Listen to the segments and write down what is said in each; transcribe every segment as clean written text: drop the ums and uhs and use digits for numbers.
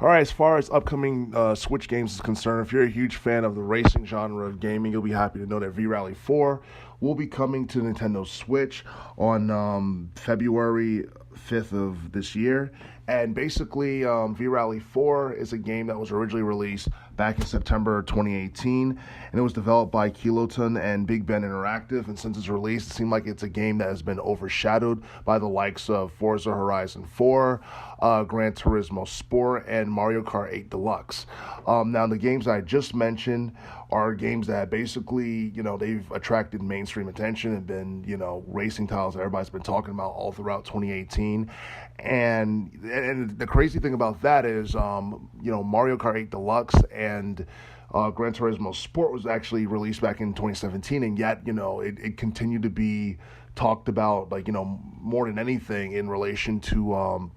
All right, as far as upcoming Switch games is concerned, if you're a huge fan of the racing genre of gaming, you'll be happy to know that V-Rally 4 will be coming to Nintendo Switch on February 5th of this year. And basically, V-Rally 4 is a game that was originally released back in September 2018, and it was developed by Kiloton and Big Ben Interactive. And since its release, it seemed like it's a game that has been overshadowed by the likes of Forza Horizon 4, Gran Turismo Sport, and Mario Kart 8 Deluxe. Now, the games I just mentioned are games that basically, they've attracted mainstream attention and been, racing titles that everybody's been talking about all throughout 2018. And the crazy thing about that is, Mario Kart 8 Deluxe and Gran Turismo Sport was actually released back in 2017, and yet, it continued to be talked about, more than anything in relation to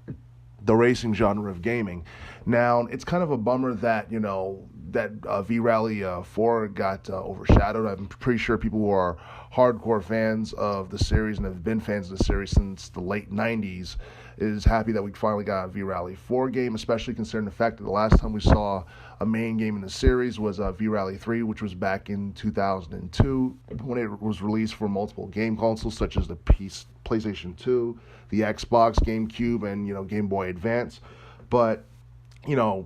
the racing genre of gaming. Now, it's kind of a bummer that, V-Rally 4 got overshadowed. I'm pretty sure people who are hardcore fans of the series and have been fans of the series since the late 90s is happy that we finally got a V-Rally 4 game, especially considering the fact that the last time we saw a main game in the series was V-Rally 3, which was back in 2002 when it was released for multiple game consoles such as the PlayStation 2, the Xbox, GameCube, and, Game Boy Advance. But,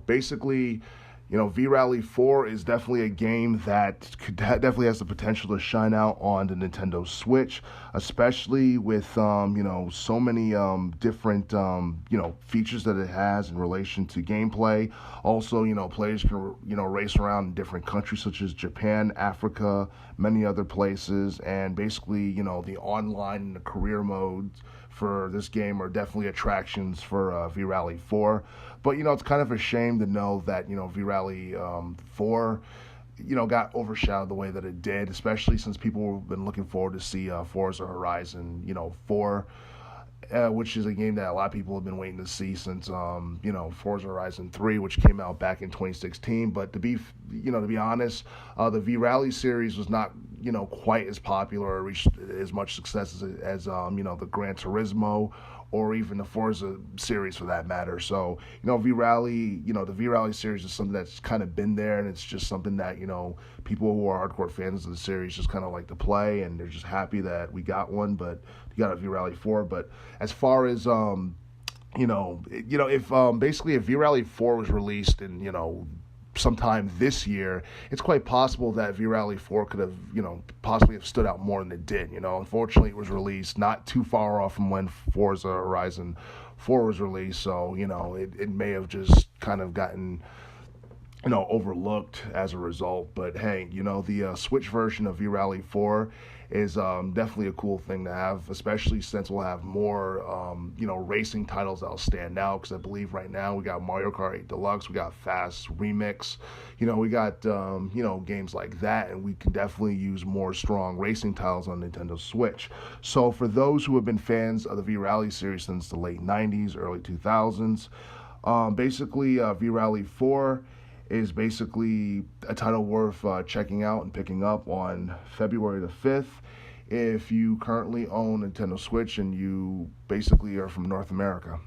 basically, V-Rally 4 is definitely a game that definitely has the potential to shine out on the Nintendo Switch, especially with, so many different, features that it has in relation to gameplay. Also, players can, race around in different countries such as Japan, Africa, many other places, and basically, the online and the career modes for this game are definitely attractions for V-Rally 4. But, it's kind of a shame to know that, V-Rally 4, got overshadowed the way that it did, especially since people have been looking forward to see Forza Horizon, 4, which is a game that a lot of people have been waiting to see since, Forza Horizon 3, which came out back in 2016. But to be honest, the V-Rally series was not, quite as popular or reached as much success as the Gran Turismo or even the Forza series for that matter. So, V-Rally, the V-Rally series is something that's kind of been there, and it's just something that, people who are hardcore fans of the series just kind of like to play, and they're just happy that we got one, but you got a V-Rally 4. But as far as, if V-Rally 4 was released in, sometime this year, it's quite possible that V-Rally 4 could have, possibly have stood out more than it did. Unfortunately, it was released not too far off from when Forza Horizon 4 was released, so, it may have just kind of gotten, overlooked as a result. But hey, the Switch version of V-Rally 4 is definitely a cool thing to have, especially since we'll have more, racing titles that'll stand out. Because I believe right now we got Mario Kart 8 Deluxe, we got Fast Remix, we got, games like that, and we can definitely use more strong racing titles on Nintendo Switch. So for those who have been fans of the V-Rally series since the late 90s, early 2000s, basically V-Rally 4 is basically a title worth checking out and picking up on February the 5th if you currently own Nintendo Switch and you basically are from North America.